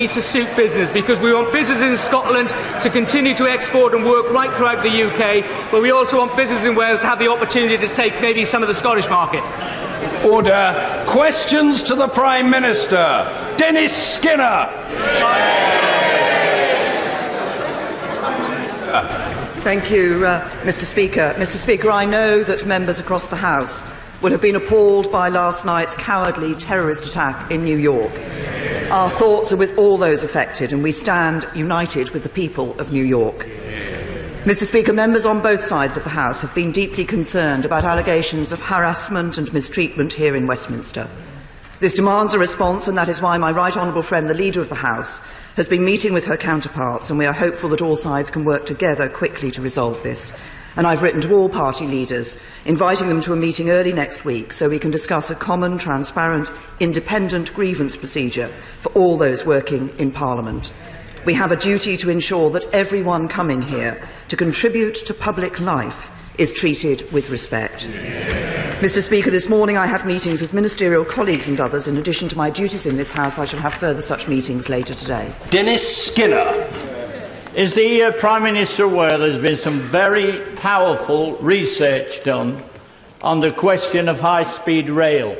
to suit business, because we want businesses in Scotland to continue to export and work right throughout the UK, but we also want businesses in Wales to have the opportunity to take maybe some of the Scottish market. Order. Questions to the Prime Minister. Dennis Skinner. Thank you, Mr. Speaker. Mr. Speaker, I know that members across the House will have been appalled by last night's cowardly terrorist attack in New York. Our thoughts are with all those affected, and we stand united with the people of New York. Mr. Speaker, members on both sides of the House have been deeply concerned about allegations of harassment and mistreatment here in Westminster. This demands a response, and that is why my right honourable friend, the Leader of the House, has been meeting with her counterparts, and we are hopeful that all sides can work together quickly to resolve this. And I've written to all party leaders, inviting them to a meeting early next week so we can discuss a common, transparent, independent grievance procedure for all those working in Parliament. We have a duty to ensure that everyone coming here to contribute to public life is treated with respect. Mr. Speaker, this morning I had meetings with ministerial colleagues and others. In addition to my duties in this House, I shall have further such meetings later today. Dennis Skinner. Is the Prime Minister aware there's been some very powerful research done on the question of high-speed rail?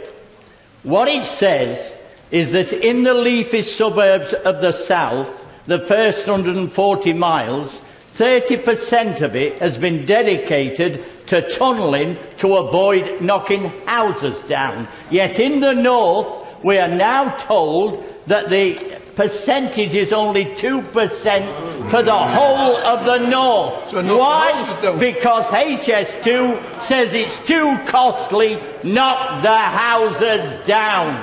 What it says is that in the leafy suburbs of the south, the first 140 miles, 30% of it has been dedicated to tunnelling to avoid knocking houses down. Yet in the north, we are now told that the percentage is only 2% for the whole of the north. Why? Because HS2 says it's too costly, knock the houses down.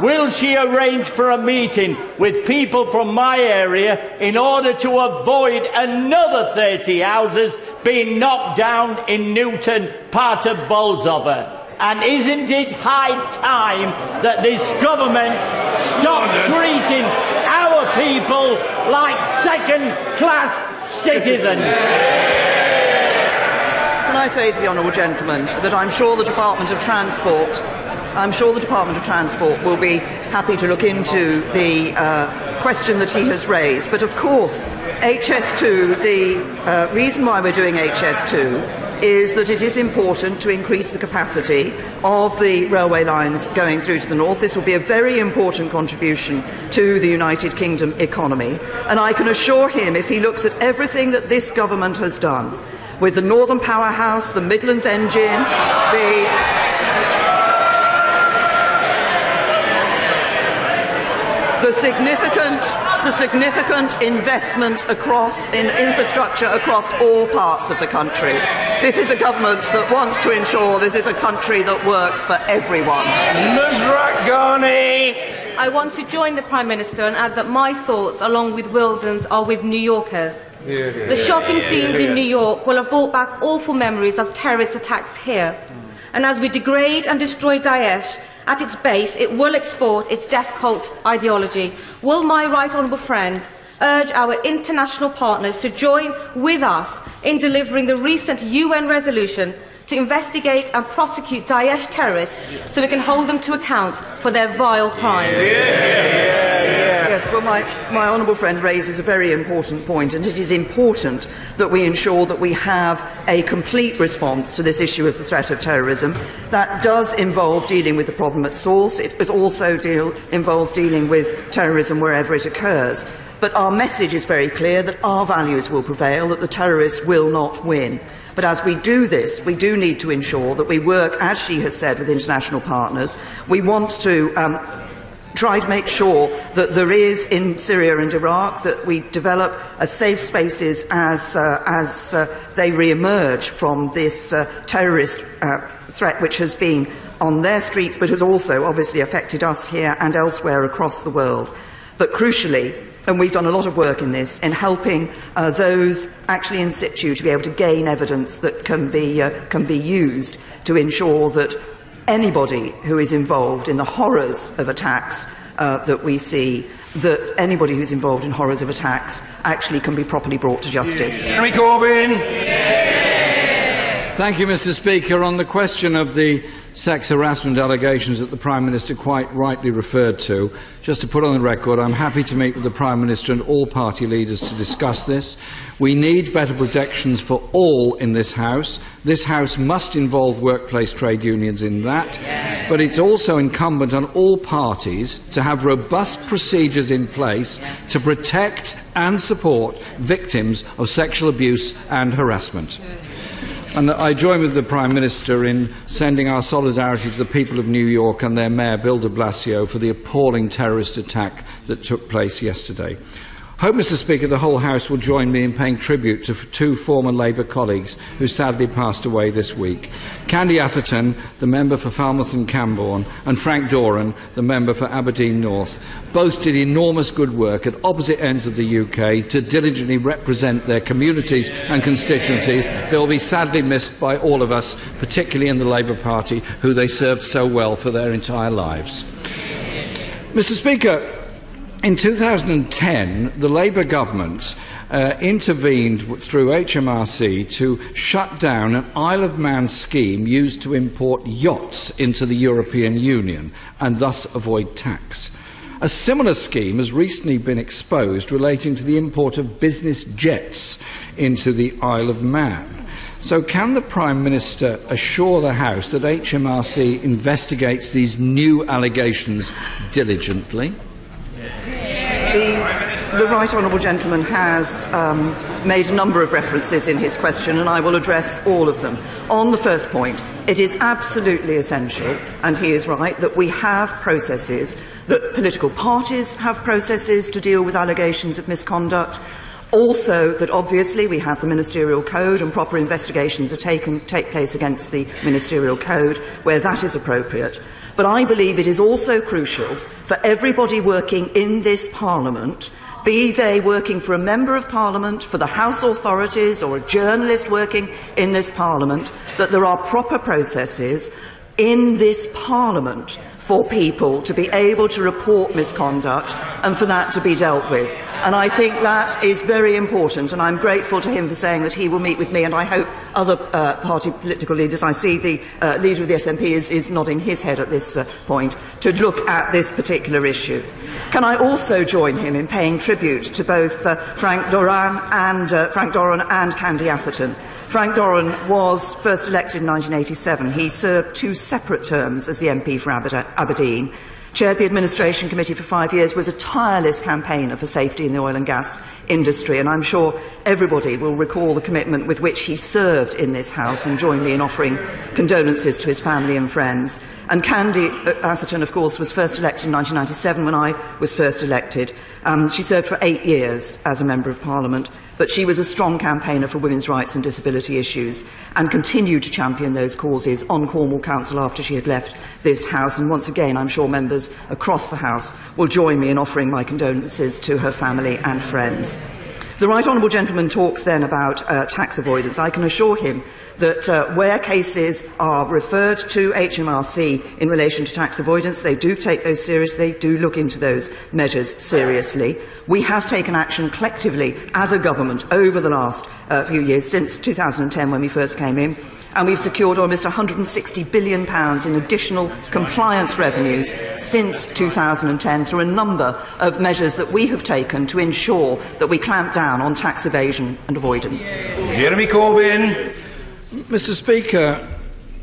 Will she arrange for a meeting with people from my area in order to avoid another 30 houses being knocked down in Newton, part of Bolsover? And isn't it high time that this government stop treating our people like second-class citizens? Can I say to the honourable gentleman that I'm sure the Department of Transport will be happy to look into the question that he has raised. But of course, HS2, the reason why we're doing HS2 is that it is important to increase the capacity of the railway lines going through to the north. This will be a very important contribution to the United Kingdom economy. And I can assure him, if he looks at everything that this government has done, with the Northern Powerhouse, the Midlands Engine, the significant investment in infrastructure across all parts of the country. This is a government that wants to ensure this is a country that works for everyone. Ms. Raghani. I want to join the Prime Minister and add that my thoughts, along with Wilden's, are with New Yorkers. The shocking scenes in New York will have brought back awful memories of terrorist attacks here. And as we degrade and destroy Daesh, at its base, it will export its death cult ideology. Will my right honourable friend urge our international partners to join with us in delivering the recent UN resolution to investigate and prosecute Daesh terrorists so we can hold them to account for their vile crimes? Yes, well, my honourable friend raises a very important point, and it is important that we ensure that we have a complete response to this issue of the threat of terrorism. That does involve dealing with the problem at source. It also involves dealing with terrorism wherever it occurs. But our message is very clear that our values will prevail, that the terrorists will not win. But as we do this, we do need to ensure that we work, as she has said, with international partners. We want to try to make sure that there is in Syria and Iraq, that we develop safe spaces as they re-emerge from this terrorist threat which has been on their streets but has also obviously affected us here and elsewhere across the world. But crucially, and we've done a lot of work in this, in helping those actually in situ to be able to gain evidence that can be used to ensure that anybody who is involved in the horrors of attacks that we see, that anybody who's involved in horrors of attacks actually can be properly brought to justice. Jeremy Corbyn. Thank you, Mr. Speaker. On the question of the sex harassment allegations that the Prime Minister quite rightly referred to, just to put on the record, I'm happy to meet with the Prime Minister and all party leaders to discuss this. We need better protections for all in this House. This House must involve workplace trade unions in that, but it's also incumbent on all parties to have robust procedures in place to protect and support victims of sexual abuse and harassment. And I join with the Prime Minister in sending our solidarity to the people of New York and their Mayor, Bill de Blasio, for the appalling terrorist attack that took place yesterday. I hope, Mr. Speaker, the whole House will join me in paying tribute to two former Labour colleagues who sadly passed away this week. Candy Atherton, the member for Falmouth and Camborne, and Frank Doran, the member for Aberdeen North. Both did enormous good work at opposite ends of the UK to diligently represent their communities and constituencies. They will be sadly missed by all of us, particularly in the Labour Party, who they served so well for their entire lives. Mr. Speaker, in 2010, the Labour government intervened through HMRC to shut down an Isle of Man scheme used to import yachts into the European Union and thus avoid tax. A similar scheme has recently been exposed relating to the import of business jets into the Isle of Man. So can the Prime Minister assure the House that HMRC investigates these new allegations diligently? The right honourable gentleman has made a number of references in his question, and I will address all of them. On the first point, it is absolutely essential, and he is right, that we have processes, that political parties have processes to deal with allegations of misconduct. Also, that obviously we have the ministerial code and proper investigations take place against the ministerial code where that is appropriate. But I believe it is also crucial for everybody working in this Parliament, be they working for a Member of Parliament, for the House authorities or a journalist working in this Parliament, that there are proper processes in this Parliament for people to be able to report misconduct and for that to be dealt with. And I think that is very important, and I'm grateful to him for saying that he will meet with me, and I hope other party political leaders. I see the leader of the SNP is nodding his head at this point, to look at this particular issue. Can I also join him in paying tribute to both Frank Doran and Candy Atherton? Frank Doran was first elected in 1987. He served 2 separate terms as the MP for Aberdeen, chaired the Administration Committee for 5 years, was a tireless campaigner for safety in the oil and gas industry, and I'm sure everybody will recall the commitment with which he served in this House and join me in offering condolences to his family and friends. And Candy Atherton, of course, was first elected in 1997 when I was first elected. She served for 8 years as a Member of Parliament, but she was a strong campaigner for women's rights and disability issues and continued to champion those causes on Cornwall Council after she had left this House. And once again, I'm sure members across the House will join me in offering my condolences to her family and friends. The right honourable gentleman talks then about tax avoidance. I can assure him that where cases are referred to HMRC in relation to tax avoidance, they do take those seriously, they do look into those measures seriously. We have taken action collectively as a government over the last few years, since 2010 when we first came in, and we've secured almost £160 billion in additional compliance revenues since 2010 through a number of measures that we have taken to ensure that we clamp down on tax evasion and avoidance. Jeremy Corbyn. Mr. Speaker,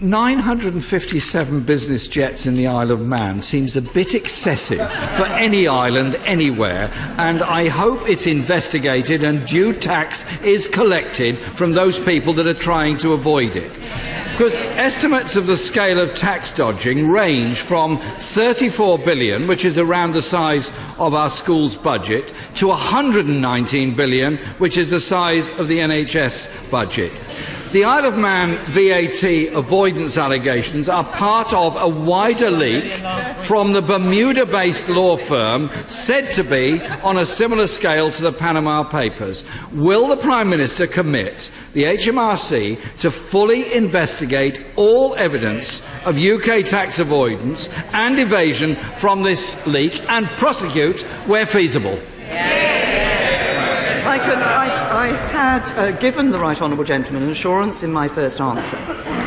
957 business jets in the Isle of Man seems a bit excessive for any island anywhere, and I hope it's investigated and due tax is collected from those people that are trying to avoid it. Because estimates of the scale of tax dodging range from 34 billion, which is around the size of our school's budget, to 119 billion, which is the size of the NHS budget. The Isle of Man VAT avoidance allegations are part of a wider leak from the Bermuda-based law firm said to be on a similar scale to the Panama Papers. Will the Prime Minister commit the HMRC to fully investigate all evidence of UK tax avoidance and evasion from this leak and prosecute where feasible? I had given the Right Honourable Gentleman an assurance in my first answer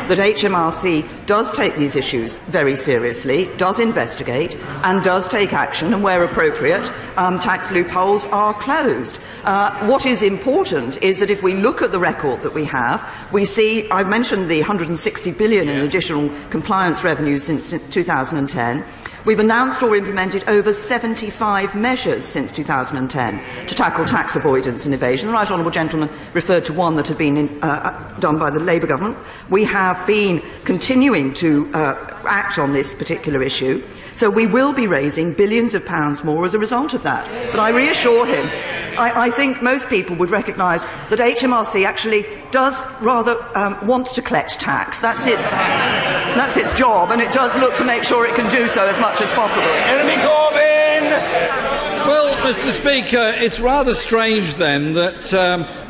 that HMRC does take these issues very seriously, does investigate and does take action, and where appropriate, tax loopholes are closed. What is important is that if we look at the record that we have, we see, I've mentioned the 160 billion in additional compliance revenue since 2010. We've announced or implemented over 75 measures since 2010 to tackle tax avoidance and evasion. The Right Honourable Gentleman referred to one that had been done by the Labour government. We have been continuing to act on this particular issue, so we will be raising billions of pounds more as a result of that. But I reassure him, I think most people would recognise that HMRC actually does rather want to collect tax. That's its job, and it does look to make sure it can do so as much as possible. Enemy Corbyn! Well, Mr. Speaker, it's rather strange then that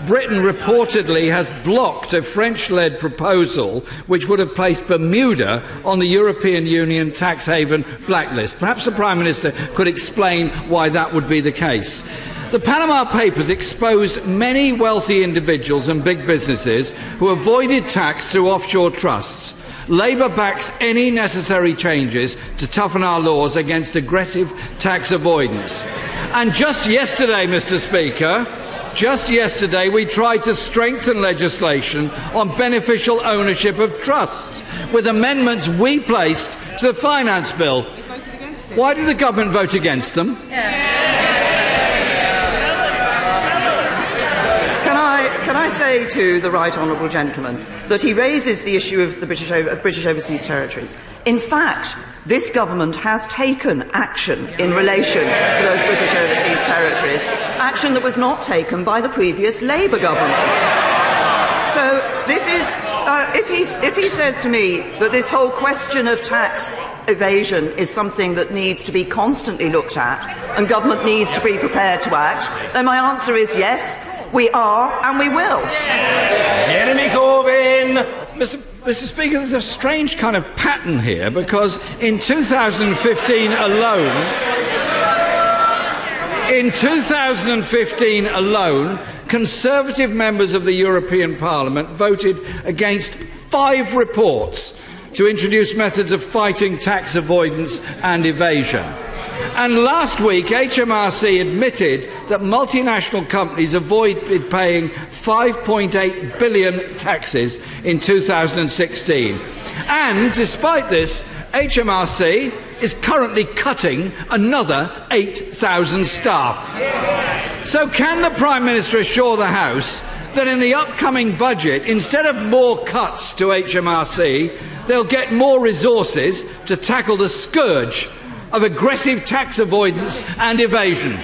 Britain reportedly has blocked a French-led proposal which would have placed Bermuda on the European Union tax haven blacklist. Perhaps the Prime Minister could explain why that would be the case. The Panama Papers exposed many wealthy individuals and big businesses who avoided tax through offshore trusts. Labour backs any necessary changes to toughen our laws against aggressive tax avoidance. And just yesterday, Mr. Speaker, we tried to strengthen legislation on beneficial ownership of trusts with amendments we placed to the Finance Bill. Why did the government vote against them? Can I say to the Right Honourable Gentleman that he raises the issue of the British Overseas Territories. In fact, this government has taken action in relation to those British Overseas Territories, action that was not taken by the previous Labour government. So this is, if he says to me that this whole question of tax evasion is something that needs to be constantly looked at and government needs to be prepared to act, then my answer is yes. We are, and we will. Enemy Corbyn! Mr. Speaker, there's a strange kind of pattern here, because in 2015 alone, Conservative members of the European Parliament voted against 5 reports to introduce methods of fighting tax avoidance and evasion. And last week, HMRC admitted that multinational companies avoided paying £5.8 billion taxes in 2016. And despite this, HMRC is currently cutting another 8,000 staff. So can the Prime Minister assure the House that in the upcoming budget, instead of more cuts to HMRC, they'll get more resources to tackle the scourge of aggressive tax avoidance and evasion?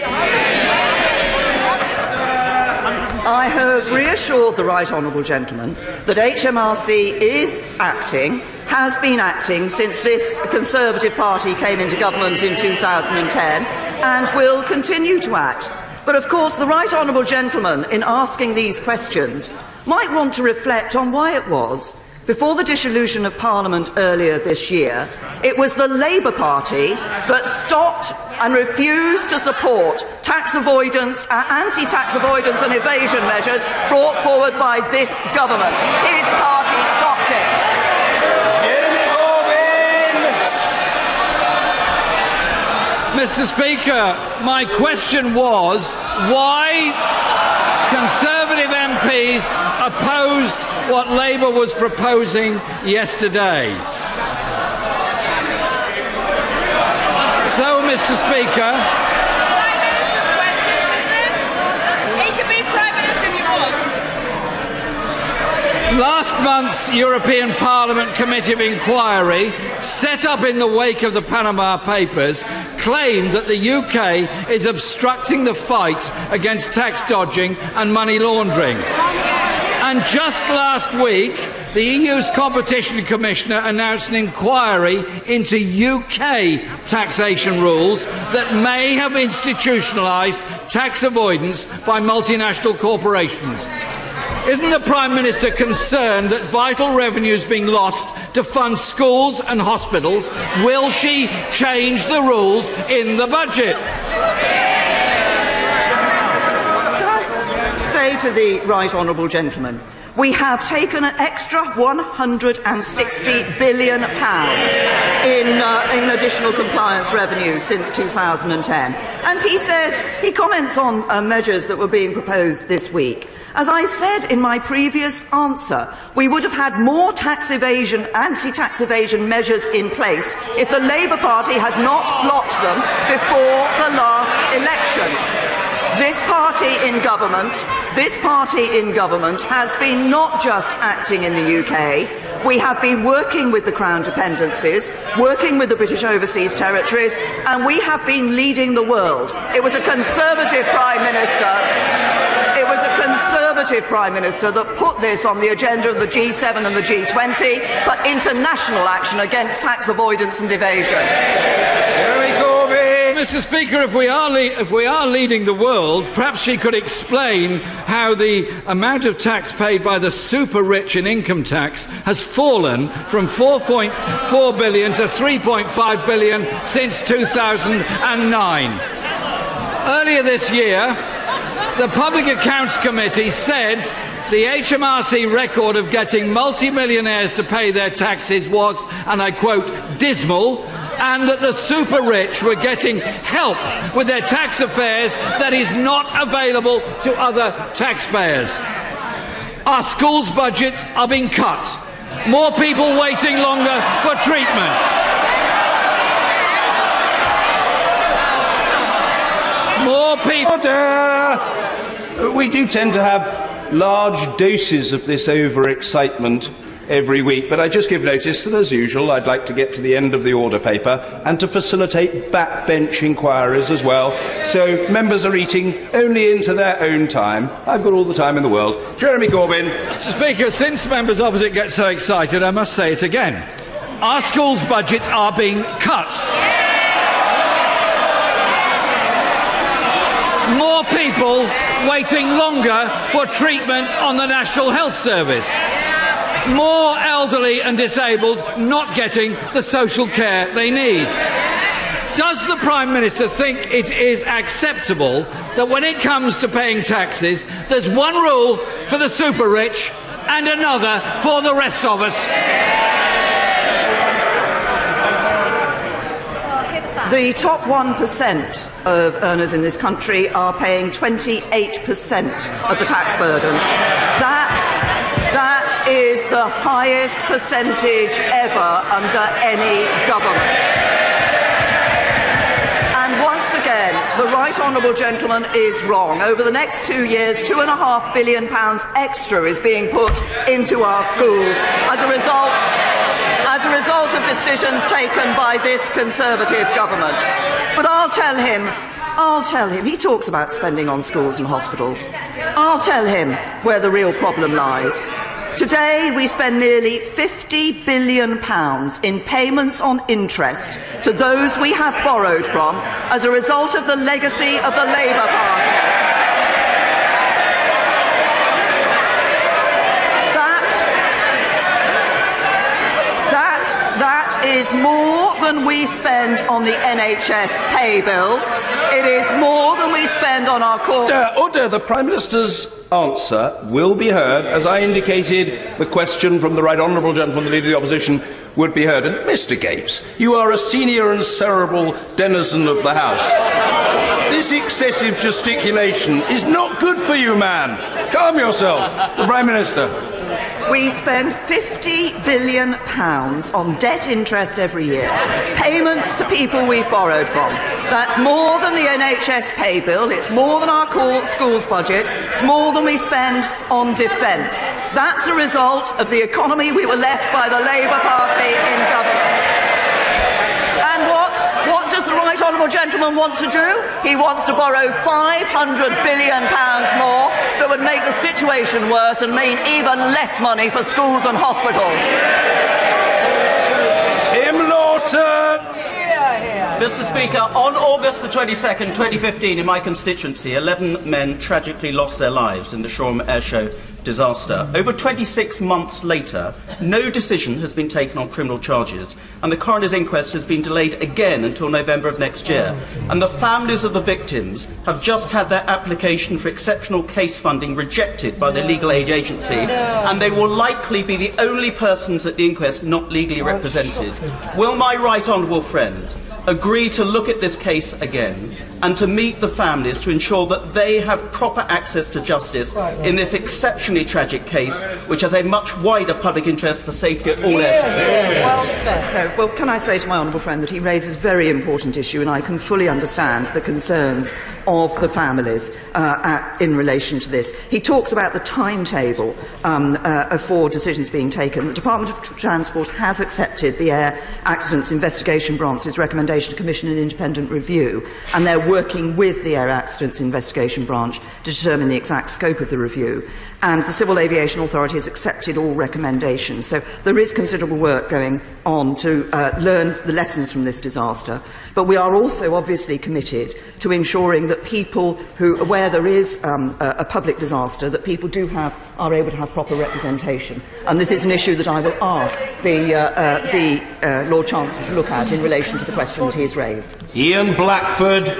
I have reassured the Right Honourable Gentleman that HMRC is acting, has been acting since this Conservative Party came into government in 2010, and will continue to act. But of course, the Right Honourable Gentleman, in asking these questions, might want to reflect on why it was, before the dissolution of Parliament earlier this year, it was the Labour Party that stopped and refused to support tax avoidance, anti-tax avoidance and evasion measures brought forward by this government. His party stopped it. Mr. Speaker, my question was why Conservative MPs opposed what Labour was proposing yesterday. So, Mr. Speaker, he can be Prime Minister if he wants. last month's European Parliament Committee of Inquiry, set up in the wake of the Panama Papers, claimed that the UK is obstructing the fight against tax dodging and money laundering. And just last week, the EU's Competition Commissioner announced an inquiry into UK taxation rules that may have institutionalised tax avoidance by multinational corporations. Isn't the Prime Minister concerned that vital revenue is being lost to fund schools and hospitals? Will she change the rules in the budget? say to the right honourable gentleman, we have taken an extra £160 billion in additional compliance revenues since 2010. And he comments on measures that were being proposed this week. As I said in my previous answer, we would have had more tax evasion, anti-tax evasion measures in place if the Labour Party had not blocked them before the last election. This party in government has been not just acting in the UK. We have been working with the Crown dependencies, working with the British Overseas Territories, and we have been leading the world. It was a Conservative Prime Minister. It was a Conservative Prime Minister that put this on the agenda of the G7 and the G20 for international action against tax avoidance and evasion. Mr. Speaker, if we are leading the world, perhaps she could explain how the amount of tax paid by the super-rich in income tax has fallen from £4.4 billion to £3.5 billion since 2009. Earlier this year, the Public Accounts Committee said the HMRC record of getting multi-millionaires to pay their taxes was, and I quote, dismal, and that the super-rich were getting help with their tax affairs that is not available to other taxpayers. Our schools' budgets are being cut. More people waiting longer for treatment. More people... Order! We do tend to have large doses of this overexcitement every week, but I just give notice that, as usual, I'd like to get to the end of the order paper and to facilitate backbench inquiries as well. So members are eating only into their own time. I've got all the time in the world. Jeremy Corbyn. Mr. Speaker, since members opposite get so excited, I must say it again. Our schools' budgets are being cut. More people waiting longer for treatment on the National Health Service. More elderly and disabled not getting the social care they need. Does the Prime Minister think it is acceptable that when it comes to paying taxes, there's one rule for the super-rich and another for the rest of us? The top 1% of earners in this country are paying 28% of the tax burden. That is the highest percentage ever under any government. And once again, the right honourable gentleman is wrong. Over the next 2 years, £2.5 billion extra is being put into our schools as a result of decisions taken by this Conservative government. But I'll tell him, he talks about spending on schools and hospitals. I'll tell him where the real problem lies. Today, we spend nearly £50 billion in payments on interest to those we have borrowed from as a result of the legacy of the Labour Party. That is more than we spend on the NHS pay bill. It is more than we spend on our court. Order. The Prime Minister's answer will be heard. As I indicated, the question from the right honourable gentleman, the Leader of the Opposition, would be heard. And Mr. Gapes, you are a senior and cerebral denizen of the House. This excessive gesticulation is not good for you, man. Calm yourself. The Prime Minister. We spend £50 billion on debt interest every year, payments to people we've borrowed from. That's more than the NHS pay bill, it's more than our schools budget, it's more than we spend on defence. That's a result of the economy we were left by the Labour Party in government. And what does the right honourable gentleman want to do? He wants to borrow £500 billion more that would make the situation worse and mean even less money for schools and hospitals. Tim Lawton. Mr. Speaker, on August the 22nd, 2015, in my constituency, 11 men tragically lost their lives in the Shoreham Air Show disaster. Over 26 months later, no decision has been taken on criminal charges, and the coroner's inquest has been delayed again until November of next year. And the families of the victims have just had their application for exceptional case funding rejected by the legal aid agency, and they will likely be the only persons at the inquest not legally represented. Will my right honourable friend agree to look at this case again and to meet the families to ensure that they have proper access to justice in this exceptionally tragic case, which has a much wider public interest for safety at all airports? Well said. Well, can I say to my honourable friend that he raises a very important issue, and I can fully understand the concerns of the families in relation to this. He talks about the timetable for decisions being taken. The Department of Transport has accepted the Air Accidents Investigation Branch's recommendation to commission an independent review, and they're working with the Air Accidents Investigation Branch to determine the exact scope of the review. And the Civil Aviation Authority has accepted all recommendations. So there is considerable work going on to learn the lessons from this disaster. But we are also obviously committed to ensuring that people where there is a public disaster, that people are able to have proper representation. And this is an issue that I will ask the Lord Chancellor to look at in relation to the questions he has raised. Ian Blackford.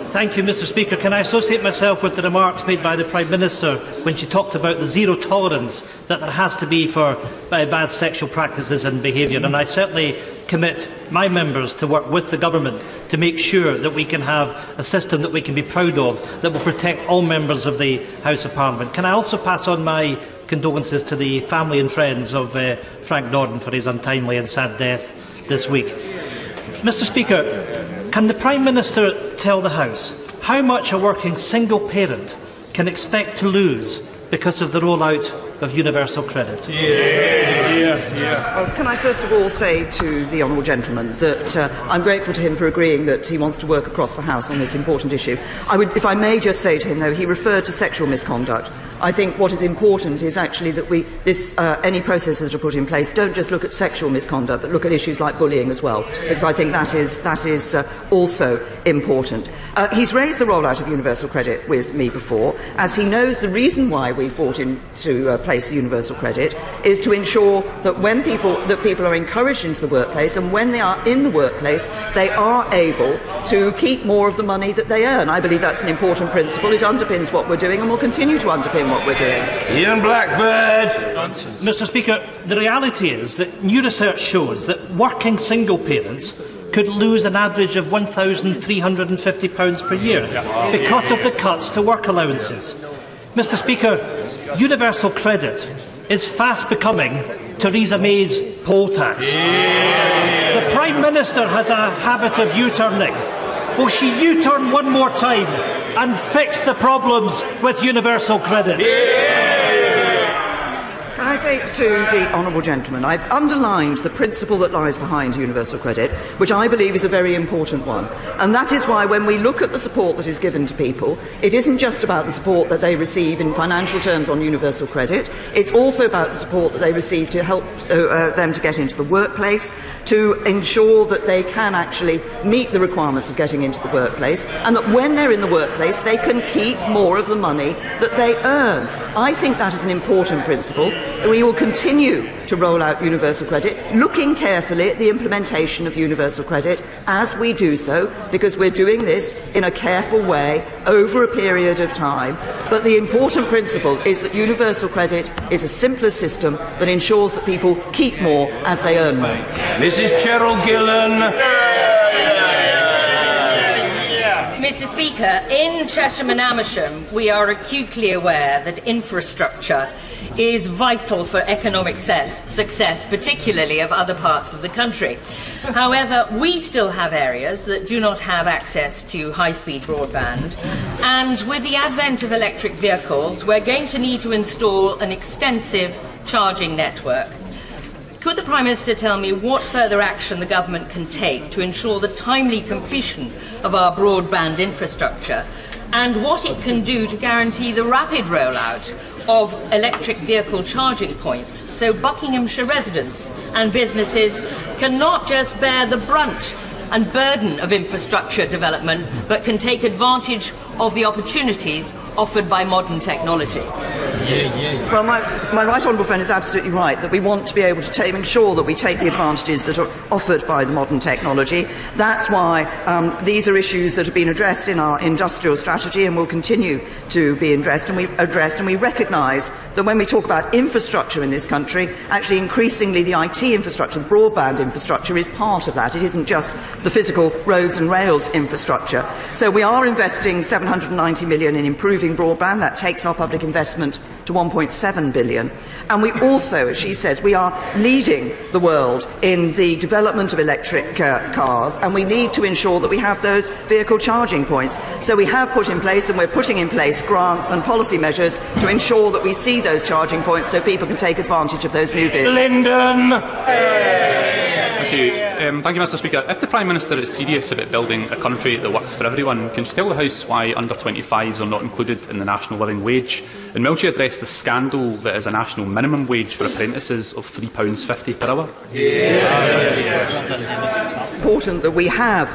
Thank you, Mr. Speaker. Can I associate myself with the remarks made by the Prime Minister when she talked about the zero tolerance that there has to be for bad sexual practices and behaviour? And I certainly commit my members to work with the government to make sure that we can have a system that we can be proud of, that will protect all members of the House of Parliament. Can I also pass on my condolences to the family and friends of Frank Norden for his untimely and sad death this week? Mr. Speaker, can the Prime Minister tell the House how much a working single parent can expect to lose because of the rollout of universal credit? Well, can I first of all say to the honourable gentleman that I'm grateful to him for agreeing that he wants to work across the House on this important issue. If I may just say to him, though, he referred to sexual misconduct. I think what is important is actually that any processes that are put in place don't just look at sexual misconduct, but look at issues like bullying as well, because I think that is also important. He's raised the rollout of universal credit with me before, as he knows the reason why we've brought into place the universal credit is to ensure that people are encouraged into the workplace, and when they are in the workplace, they are able to keep more of the money that they earn. I believe that's an important principle. It underpins what we're doing and will continue to underpin what we're doing. Ian Blackford. Mr. Speaker, the reality is that new research shows that working single parents could lose an average of £1,350 per year because of the cuts to work allowances. Mr. Speaker, universal credit is fast becoming Theresa May's poll tax. The Prime Minister has a habit of U-turning. Will she U-turn one more time and fix the problems with universal credit? Can I say to the honourable gentleman, I've underlined the principle that lies behind universal credit, which I believe is a very important one. And that is why when we look at the support that is given to people, it isn't just about the support that they receive in financial terms on universal credit, it's also about the support that they receive to help them to get into the workplace, to ensure that they can actually meet the requirements of getting into the workplace, and that when they're in the workplace they can keep more of the money that they earn. I think that is an important principle. We will continue to roll out universal credit, looking carefully at the implementation of universal credit as we do so, because we're doing this in a careful way over a period of time. But the important principle is that universal credit is a simpler system that ensures that people keep more as they earn more. Mrs. Cheryl Gillen. Mr. Speaker, in Chesham and Amersham, we are acutely aware that infrastructure is vital for economic success, particularly of other parts of the country. However, we still have areas that do not have access to high-speed broadband, and with the advent of electric vehicles, we're going to need to install an extensive charging network. Could the Prime Minister tell me what further action the government can take to ensure the timely completion of our broadband infrastructure, and what it can do to guarantee the rapid rollout of electric vehicle charging points, so Buckinghamshire residents and businesses can not just bear the brunt and burden of infrastructure development, but can take advantage of the opportunities offered by modern technology? Well, my right honourable friend is absolutely right that we want to be able to make sure that we take the advantages that are offered by the modern technology. That's why these are issues that have been addressed in our industrial strategy and will continue to be addressed. And we recognise that when we talk about infrastructure in this country, actually increasingly the IT infrastructure, the broadband infrastructure, is part of that. It isn't just the physical roads and rails infrastructure. So we are investing £790 million in improving broadband. That takes our public investment to £1.7 billion. And we also, as she says, we are leading the world in the development of electric cars, and we need to ensure that we have those vehicle charging points. So we have put in place, and we're putting in place, grants and policy measures to ensure that we see those charging points so people can take advantage of those new vehicles. Lyndon! Thank you. Thank you, Mr. Speaker. If the Prime Minister is serious about building a country that works for everyone, can she tell the House why under-25s are not included in the national living wage? And will she address the scandal that is a national minimum wage for apprentices of £3.50 per hour? Important that we have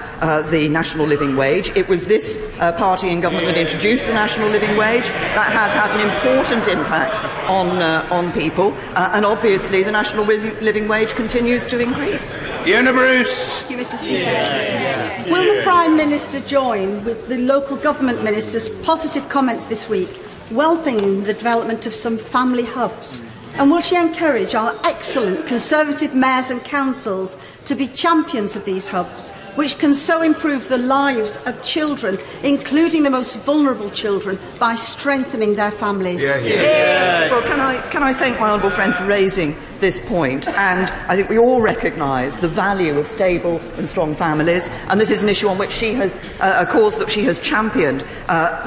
the national living wage. It was this party in government that introduced the national living wage. That has had an important impact on people, and obviously the national living wage continues to increase. Fiona Bruce. Thank you, Mr. Speaker. Will the Prime Minister join with the local government minister's positive comments this week, welcoming the development of some family hubs? And will she encourage our excellent Conservative mayors and councils to be champions of these hubs, which can so improve the lives of children, including the most vulnerable children, by strengthening their families? Well, can I thank my honourable friend for raising this point, and I think we all recognise the value of stable and strong families, and this is an issue on which she has a cause that she has championed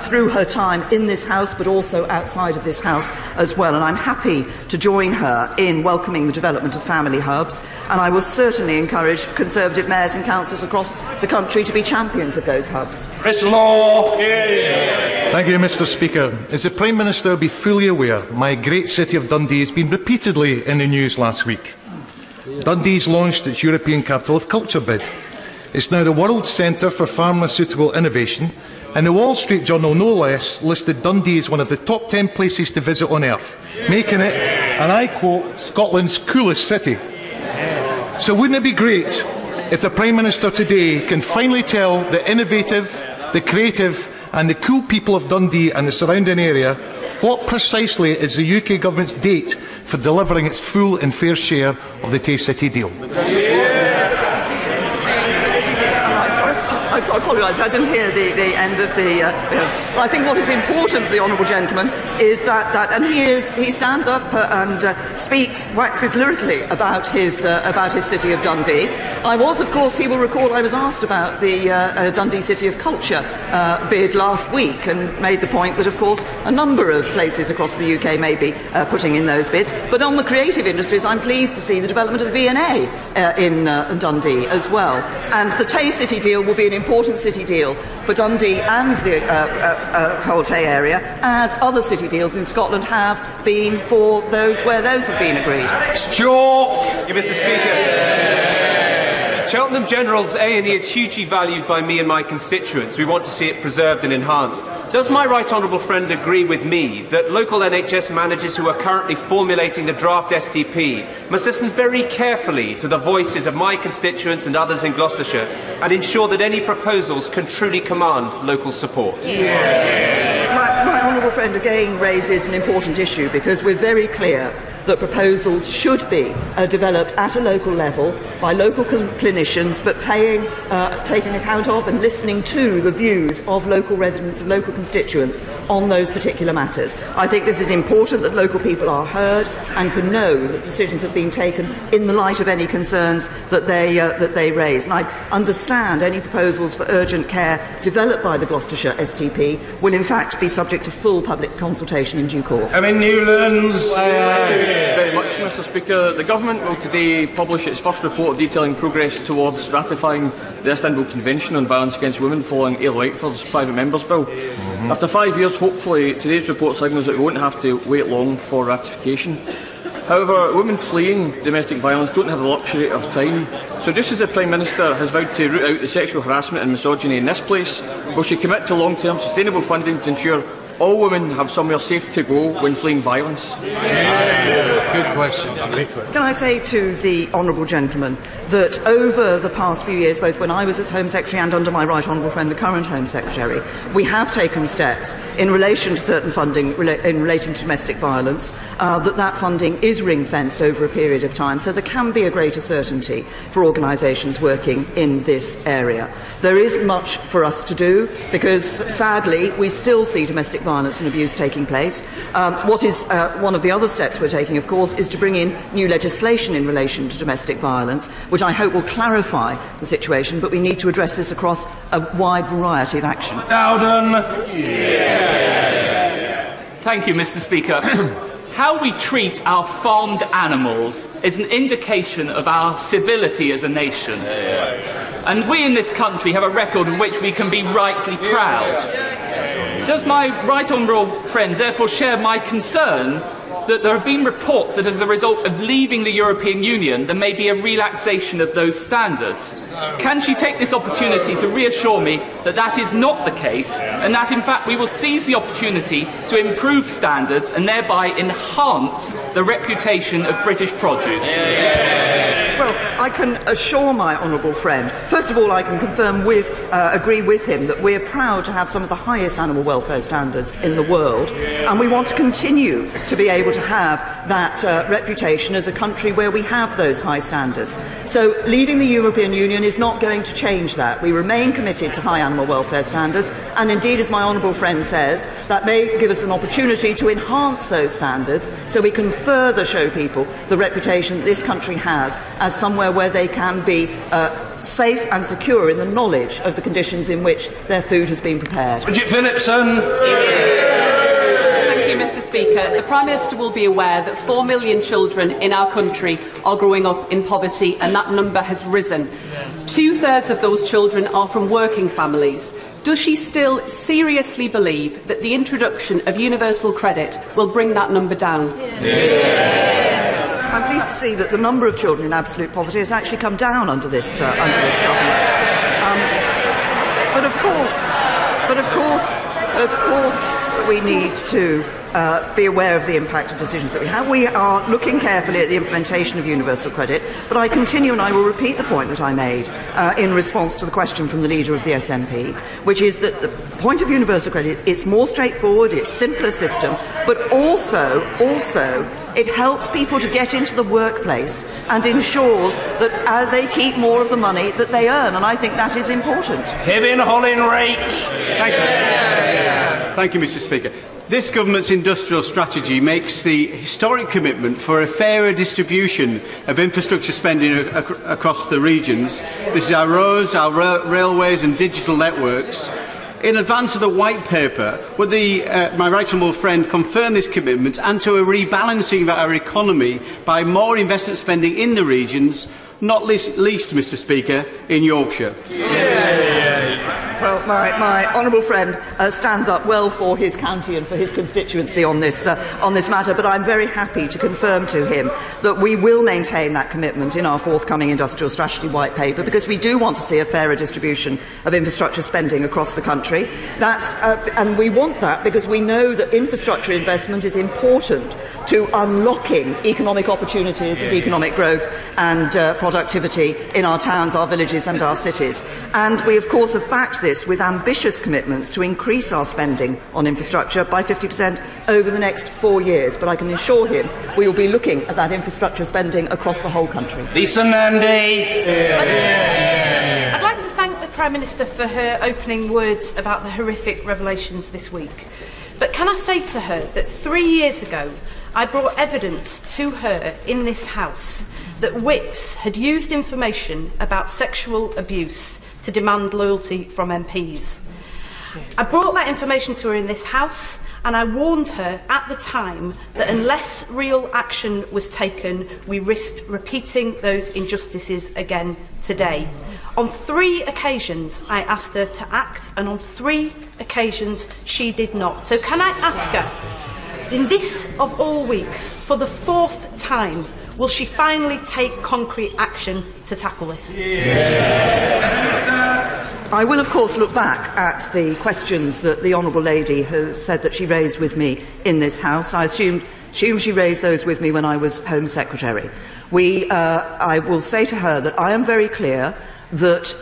through her time in this House, but also outside of this House as well. And I'm happy to join her in welcoming the development of family hubs, and I will certainly encourage Conservative mayors and councils across the country to be champions of those hubs. Chris Law. Thank you, Mr. Speaker. As the Prime Minister will be fully aware, my great city of Dundee has been repeatedly in the news last week. Dundee's launched its European Capital of Culture bid. It's now the world centre for pharmaceutical innovation, and the Wall Street Journal, no less, listed Dundee as one of the top 10 places to visit on earth, making it, and I quote, Scotland's coolest city. So wouldn't it be great if the Prime Minister today can finally tell the innovative, the creative and the cool people of Dundee and the surrounding area what precisely is the UK Government's date for delivering its full and fair share of the Tay City deal? I apologise, I didn't hear the end of the... I think what is important for the honourable gentleman is that and he stands up and waxes lyrically about his city of Dundee. I was, of course, he will recall, I was asked about the Dundee City of Culture bid last week, and made the point that, of course, a number of places across the UK may be putting in those bids. But on the creative industries, I'm pleased to see the development of the V&A in Dundee as well. And the Tay City deal will be an important city deal for Dundee and the whole Tay area, as other city deals in Scotland have been for those where those have been agreed. Thank you, Mr. Speaker. Cheltenham General's A&E is hugely valued by me and my constituents. We want to see it preserved and enhanced. Does my right honourable friend agree with me that local NHS managers who are currently formulating the draft STP must listen very carefully to the voices of my constituents and others in Gloucestershire and ensure that any proposals can truly command local support? My honourable friend again raises an important issue, because we're very clear that proposals should be developed at a local level by local clinicians, but taking account of and listening to the views of local residents, of local constituents on those particular matters. I think this is important, that local people are heard and can know that decisions have been taken in the light of any concerns that they raise. And I understand any proposals for urgent care developed by the Gloucestershire STP will in fact be subject to full public consultation in due course. Newlands. Very much, Mr. Speaker. The Government will today publish its first report detailing progress towards ratifying the Istanbul Convention on Violence Against Women following Ailey Whiteford's Private Member's Bill. After 5 years, hopefully, today's report signals that we won't have to wait long for ratification. However, women fleeing domestic violence don't have the luxury of time. So just as the Prime Minister has vowed to root out the sexual harassment and misogyny in this place, will she commit to long-term sustainable funding to ensure all women have somewhere safe to go when fleeing violence? Good question. Can I say to the honourable gentleman that over the past few years, both when I was as Home Secretary and under my right honourable friend, the current Home Secretary, we have taken steps in relation to certain funding in relating to domestic violence, that funding is ring-fenced over a period of time, so there can be a greater certainty for organisations working in this area. There is much for us to do because, sadly, we still see domestic violence and abuse taking place. What is one of the other steps we're taking, of course, is to bring in new legislation in relation to domestic violence, which I hope will clarify the situation, but we need to address this across a wide variety of action. Dowden. Thank you, Mr. Speaker. How we treat our farmed animals is an indication of our civility as a nation. And we in this country have a record in which we can be rightly proud. Does my right honourable friend therefore share my concern that there have been reports that as a result of leaving the European Union there may be a relaxation of those standards? Can she take this opportunity to reassure me that that is not the case and that in fact we will seize the opportunity to improve standards and thereby enhance the reputation of British produce? Well, I can assure my honourable friend, first of all, I can agree with him that we're proud to have some of the highest animal welfare standards in the world, and we want to continue to be able to have that reputation as a country where we have those high standards. So leaving the European Union is not going to change that. We remain committed to high animal welfare standards, and indeed, as my honourable friend says, that may give us an opportunity to enhance those standards so we can further show people the reputation that this country has as somewhere where they can be safe and secure in the knowledge of the conditions in which their food has been prepared. Bridget Phillipson. Thank you, Mr. Speaker. The Prime Minister will be aware that 4 million children in our country are growing up in poverty, and that number has risen. 2/3 of those children are from working families. Does she still seriously believe that the introduction of universal credit will bring that number down? I'm pleased to see that the number of children in absolute poverty has actually come down under this government. But of course, we need to be aware of the impact of decisions that we have. We are looking carefully at the implementation of universal credit, but I continue and I will repeat the point that I made in response to the question from the leader of the SNP, which is that the point of universal credit, it's more straightforward, it's a simpler system, but also it helps people to get into the workplace and ensures that they keep more of the money that they earn, and I think that is important. Kevin Hollin-Rake. Thank you, Mr. Speaker. This government's industrial strategy makes the historic commitment for a fairer distribution of infrastructure spending across the regions. This is our roads, our railways and digital networks. In advance of the White Paper, would my right honourable friend confirm this commitment and to a rebalancing of our economy by more investment spending in the regions, not least, Mr. Speaker, in Yorkshire? Well, my honourable friend stands up well for his county and for his constituency on this matter, but I'm very happy to confirm to him that we will maintain that commitment in our forthcoming Industrial Strategy White Paper, because we do want to see a fairer distribution of infrastructure spending across the country. And we want that because we know that infrastructure investment is important to unlocking economic opportunities and economic growth and productivity in our towns, our villages and our cities. And we, of course, have backed this with ambitious commitments to increase our spending on infrastructure by 50% over the next 4 years. But I can assure him we will be looking at that infrastructure spending across the whole country. Lisa Nandy. I'd like to thank the Prime Minister for her opening words about the horrific revelations this week. But can I say to her that 3 years ago I brought evidence to her in this House that whips had used information about sexual abuse to demand loyalty from MPs. I brought that information to her in this House, and I warned her at the time that unless real action was taken, we risked repeating those injustices again today. On 3 occasions, I asked her to act, and on 3 occasions, she did not. So can I ask her, in this of all weeks, for the 4th time, will she finally take concrete action to tackle this? I will, of course, look back at the questions that the Honourable Lady has said that she raised with me in this House. I assume she raised those with me when I was Home Secretary. I will say to her that I am very clear that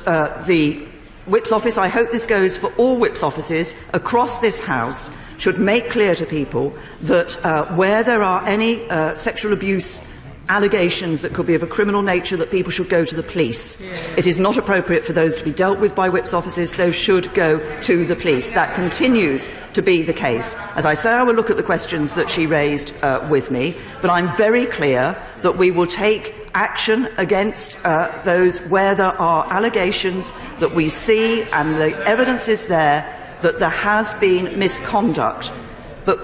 the Whip's office, I hope this goes for all Whip's offices across this House, should make clear to people that where there are any sexual abuse allegations that could be of a criminal nature, that people should go to the police. It is not appropriate for those to be dealt with by Whip's offices. Those should go to the police. That continues to be the case. As I say, I will look at the questions that she raised with me, but I'm very clear that we will take action against those where there are allegations that we see and the evidence is there that there has been misconduct. But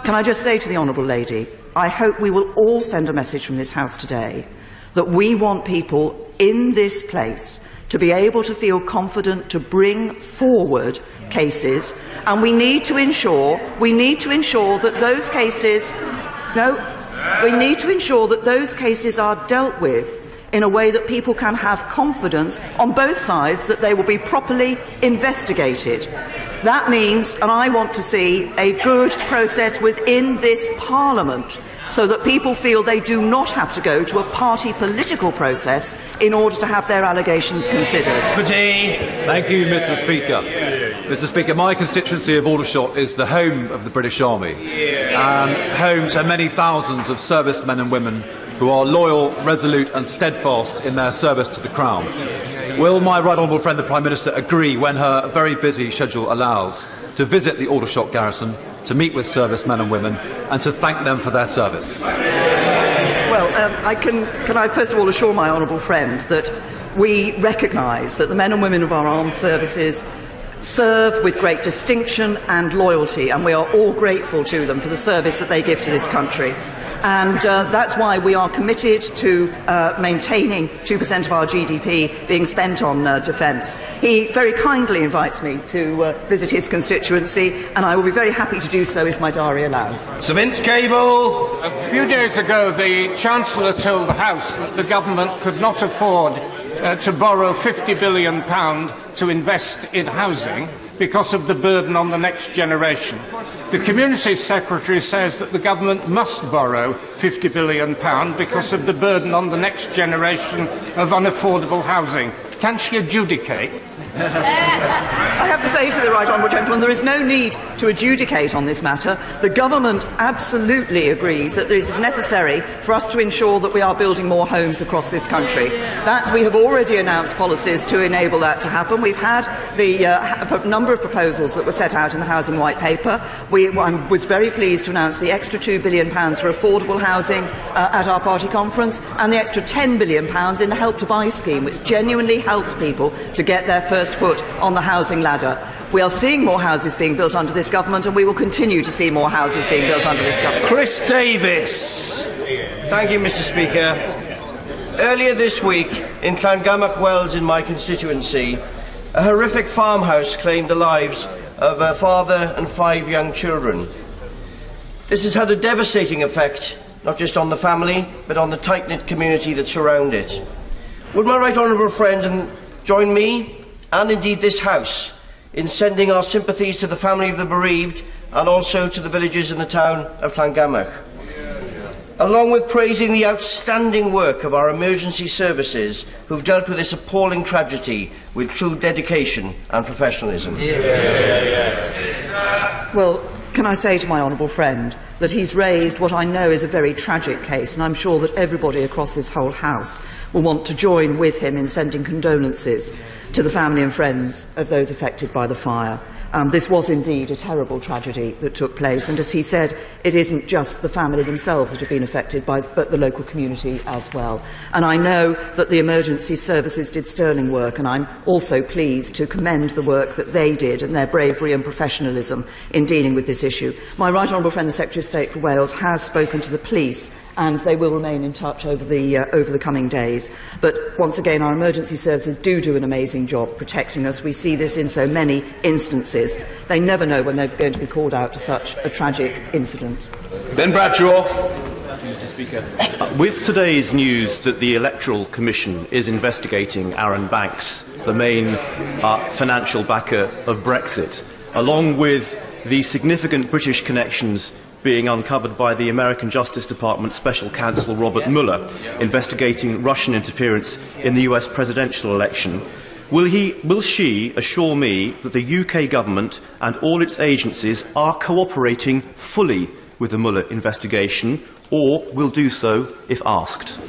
can I just say to the Honourable Lady, I hope we will all send a message from this House today that we want people in this place to be able to feel confident to bring forward cases, and we need to ensure that those cases are dealt with in a way that people can have confidence on both sides that they will be properly investigated. That means, and I want to see, a good process within this Parliament so that people feel they do not have to go to a party political process in order to have their allegations considered. Thank you, Mr. Speaker. Mr. Speaker, my constituency of Aldershot is the home of the British Army, and home to many thousands of servicemen and women who are loyal, resolute and steadfast in their service to the Crown. Will my right honourable friend the Prime Minister agree, when her very busy schedule allows, to visit the Aldershot garrison, to meet with servicemen and women and to thank them for their service? Well, can I first of all assure my honourable friend that we recognise that the men and women of our armed services serve with great distinction and loyalty, and we are all grateful to them for the service that they give to this country. And that's why we are committed to maintaining 2% of our GDP being spent on defence. He very kindly invites me to visit his constituency, and I will be very happy to do so if my diary allows. Sir Vince Cable. A few days ago, the Chancellor told the House that the government could not afford to borrow £50 billion to invest in housing because of the burden on the next generation. The Community Secretary says that the government must borrow £50 billion because of the burden on the next generation of unaffordable housing. Can she adjudicate? I have to say to the right honourable gentleman, there is no need to adjudicate on this matter. The government absolutely agrees that it is necessary for us to ensure that we are building more homes across this country. We have already announced policies to enable that to happen. We've had the number of proposals that were set out in the Housing White Paper. I was very pleased to announce the extra £2 billion for affordable housing at our party conference, and the extra £10 billion in the Help to Buy scheme, which genuinely helps people to get their first foot on the housing ladder. We are seeing more houses being built under this government, and we will continue to see more houses being built under this government. Chris Davis. Thank you, Mr. Speaker. Earlier this week, in Llangamach Wells in my constituency, a horrific farmhouse claimed the lives of a father and 5 young children. This has had a devastating effect, not just on the family, but on the tight-knit community that surround it. Would my right honourable friend join me, and indeed this House, in sending our sympathies to the family of the bereaved and also to the villagers in the town of Llangamach, along with praising the outstanding work of our emergency services who've dealt with this appalling tragedy with true dedication and professionalism? Well, can I say to my honourable friend that he's raised what I know is a very tragic case, and I'm sure that everybody across this whole House will want to join with him in sending condolences to the family and friends of those affected by the fire. This was indeed a terrible tragedy that took place, and as he said, it isn't just the family themselves that have been affected, but the local community as well. And I know that the emergency services did sterling work, and I'm also pleased to commend the work that they did and their bravery and professionalism in dealing with this issue. My right honourable friend, the Secretary of State for Wales, has spoken to the police, and they will remain in touch over the coming days. But once again, our emergency services do an amazing job protecting us. We see this in so many instances. They never know when they're going to be called out to such a tragic incident. Ben Bradshaw. Mr. Speaker. With today's news that the Electoral Commission is investigating Aaron Banks the main financial backer of Brexit, along with the significant British connections being uncovered by the American Justice Department Special Counsel Robert Mueller, investigating Russian interference in the US presidential election. Will she assure me that the UK government and all its agencies are cooperating fully with the Mueller investigation, or will do so if asked?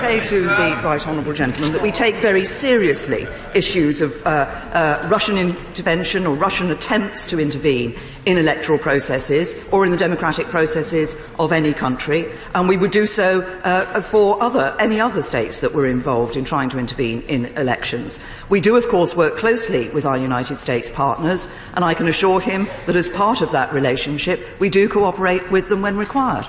Say to the right honourable gentleman that we take very seriously issues of Russian intervention or Russian attempts to intervene in electoral processes or in the democratic processes of any country, and we would do so for any other states that were involved in trying to intervene in elections. We do, of course, work closely with our United States partners, and I can assure him that as part of that relationship, we do cooperate with them when required.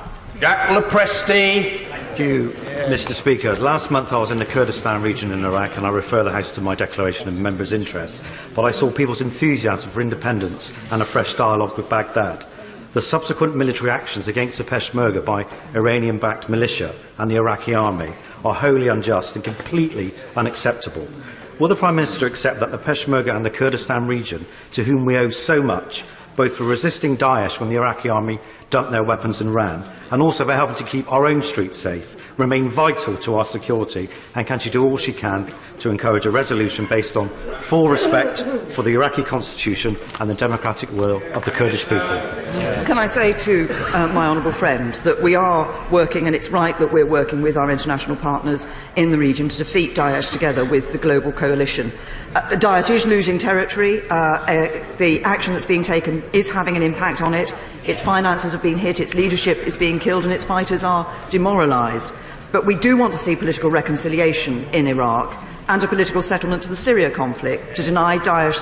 Thank you, Mr. Speaker. Last month I was in the Kurdistan region in Iraq, and I refer the House to my declaration of members' interests. But I saw people's enthusiasm for independence and a fresh dialogue with Baghdad. The subsequent military actions against the Peshmerga by Iranian-backed militia and the Iraqi army are wholly unjust and completely unacceptable. Will the Prime Minister accept that the Peshmerga and the Kurdistan region, to whom we owe so much, both for resisting Daesh when the Iraqi army dumped their weapons and ran, and also for helping to keep our own streets safe, remain vital to our security, and can she do all she can to encourage a resolution based on full respect for the Iraqi constitution and the democratic will of the Kurdish people? Can I say to my honourable friend that we are working, and it's right that we're working with our international partners in the region to defeat Daesh together with the global coalition. Daesh is losing territory. The action that's being taken is having an impact on it. Its finances have been hit, its leadership is being killed, and its fighters are demoralised. But we do want to see political reconciliation in Iraq and a political settlement to the Syria conflict to deny Daesh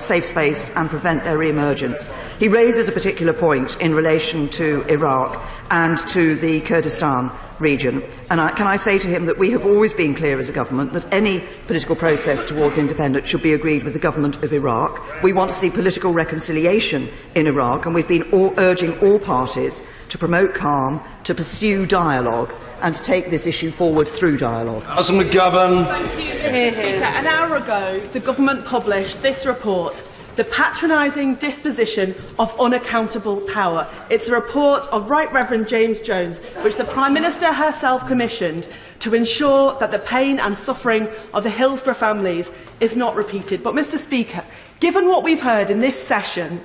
safe space and prevent their re-emergence. He raises a particular point in relation to Iraq and to the Kurdistan region. And can I say to him that we have always been clear as a government that any political process towards independence should be agreed with the government of Iraq. We want to see political reconciliation in Iraq, and we've been urging all parties to promote calm, to pursue dialogue, and to take this issue forward through dialogue. Alison McGovern. Thank you, Mr. Speaker. An hour ago, the government published this report, The Patronising Disposition of Unaccountable Power. It's a report of Right Reverend James Jones, which the Prime Minister herself commissioned to ensure that the pain and suffering of the Hillsborough families is not repeated. But, Mr. Speaker, given what we've heard in this session,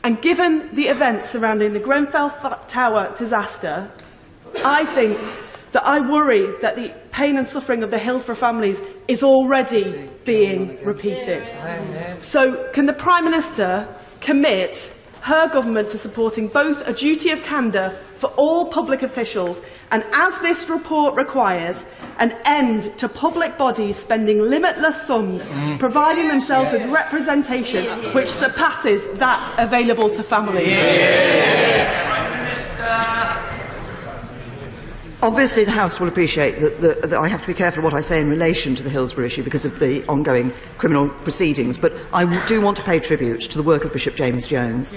and given the events surrounding the Grenfell Tower disaster, I think that I worry that the pain and suffering of the Hillsborough families is already being repeated. So can the Prime Minister commit her government to supporting both a duty of candour for all public officials and, as this report requires, an end to public bodies spending limitless sums providing themselves with representation which surpasses that available to families? Obviously, the House will appreciate that I have to be careful what I say in relation to the Hillsborough issue because of the ongoing criminal proceedings, but I do want to pay tribute to the work of Bishop James Jones.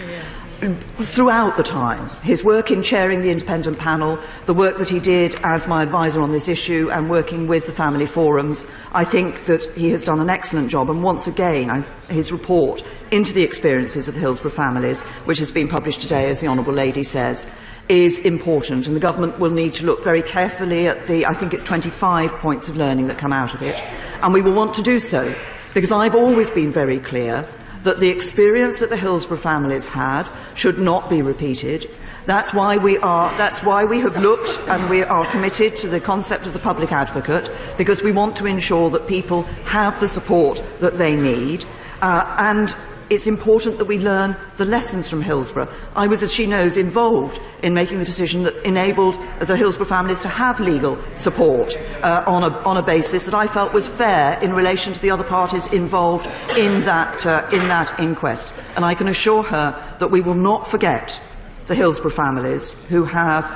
Throughout the time, his work in chairing the independent panel, the work that he did as my advisor on this issue and working with the family forums, I think that he has done an excellent job. And once again, his report into the experiences of the Hillsborough families, which has been published today, as the Honourable Lady says, is important, and the government will need to look very carefully at the, I think it's 25 points of learning that come out of it, and we will want to do so, because I've always been very clear that the experience that the Hillsborough families had should not be repeated. That's why we have looked and we are committed to the concept of the public advocate, because we want to ensure that people have the support that they need, and it's important that we learn the lessons from Hillsborough. I was, as she knows, involved in making the decision that enabled the Hillsborough families to have legal support on a basis that I felt was fair in relation to the other parties involved in that inquest. And I can assure her that we will not forget the Hillsborough families who have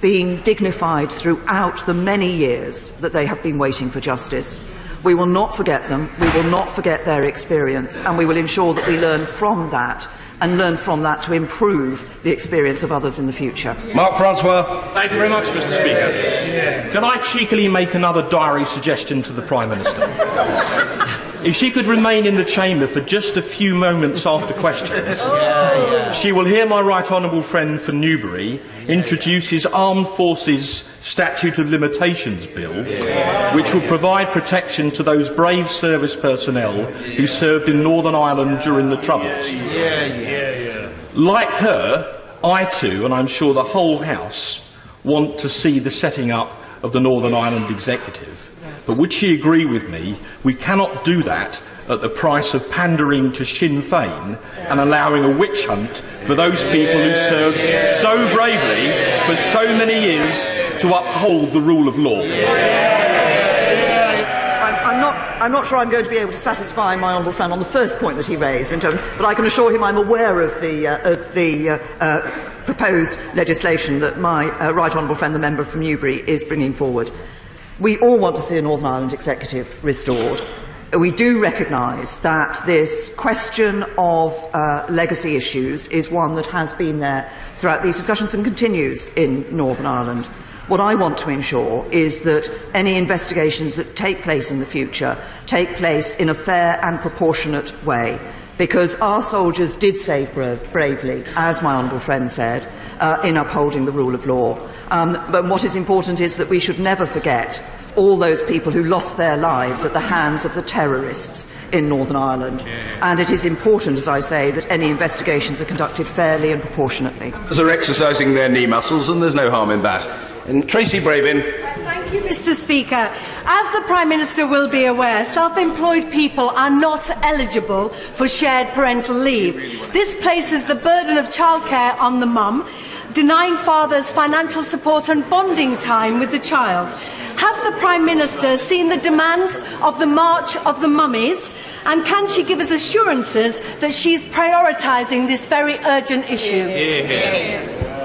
been dignified throughout the many years that they have been waiting for justice. We will not forget them, we will not forget their experience, and we will ensure that we learn from that, and learn from that to improve the experience of others in the future. Mark Francois. Thank you very much, Mr. Speaker. Can I cheekily make another diary suggestion to the Prime Minister? If she could remain in the chamber for just a few moments after questions, she will hear my right honourable friend for Newbury introduce his Armed Forces Statute of Limitations Bill, which will provide protection to those brave service personnel who served in Northern Ireland during the Troubles. Like her, I too, and I'm sure the whole House, want to see the setting up of the Northern Ireland Executive. But would she agree with me, we cannot do that at the price of pandering to Sinn Féin and allowing a witch hunt for those people who served so bravely for so many years to uphold the rule of law? I'm not sure I'm going to be able to satisfy my honourable friend on the first point that he raised, but I can assure him I'm aware of the proposed legislation that my right honourable friend, the member from Newbury, is bringing forward. We all want to see a Northern Ireland Executive restored. We do recognise that this question of legacy issues is one that has been there throughout these discussions and continues in Northern Ireland. What I want to ensure is that any investigations that take place in the future take place in a fair and proportionate way, because our soldiers did save bravely, as my honourable friend said, in upholding the rule of law. But what is important is that we should never forget all those people who lost their lives at the hands of the terrorists in Northern Ireland. And it is important, as I say, that any investigations are conducted fairly and proportionately. They're exercising their knee muscles, and there's no harm in that. And Tracy Brabin. Thank you, Mr. Speaker. As the Prime Minister will be aware, self-employed people are not eligible for shared parental leave. This places the burden of childcare on the mum, denying fathers financial support and bonding time with the child. Has the Prime Minister seen the demands of the March of the Mummies, and can she give us assurances that she is prioritising this very urgent issue?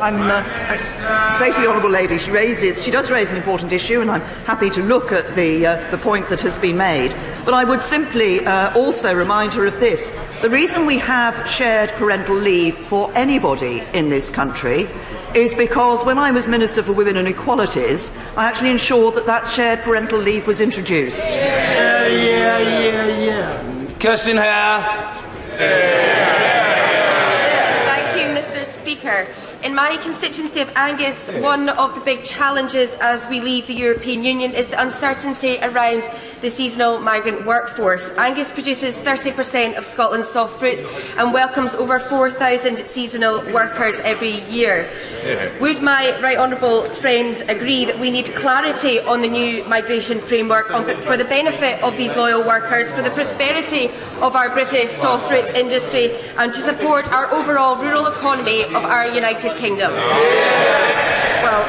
I say to the honourable lady, she does raise an important issue, and I'm happy to look at the point that has been made. But I would simply also remind her of this. The reason we have shared parental leave for anybody in this country is because when I was Minister for Women and Equalities, I actually ensured that that shared parental leave was introduced. Kirsten Hare. Thank you, Mr. Speaker. In my constituency of Angus, one of the big challenges as we leave the European Union is the uncertainty around the seasonal migrant workforce. Angus produces 30% of Scotland's soft fruit and welcomes over 4,000 seasonal workers every year. Would my right honourable friend agree that we need clarity on the new migration framework for the benefit of these loyal workers, for the prosperity of our British soft fruit industry, and to support our overall rural economy of our United Kingdom? Well,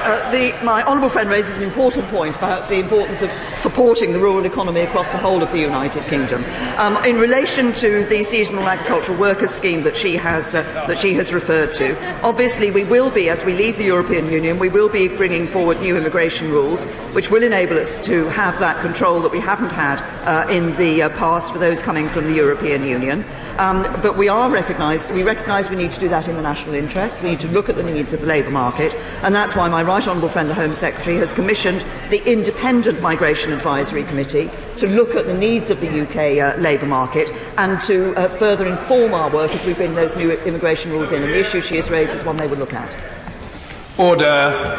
my honourable friend raises an important point about the importance of supporting the rural economy across the whole of the United Kingdom. In relation to the seasonal agricultural workers scheme that she has referred to, obviously we will be, as we leave the European Union, we will be bringing forward new immigration rules which will enable us to have that control that we haven't had in the past for those coming from the European Union. But we recognise we need to do that in the national interest. We need to look at the needs of the labour market, and that's why my right honourable friend, the Home Secretary, has commissioned the Independent Migration Advisory Committee to look at the needs of the UK labour market and to further inform our work as we bring those new immigration rules in. And the issue she has raised is one they will look at. Order.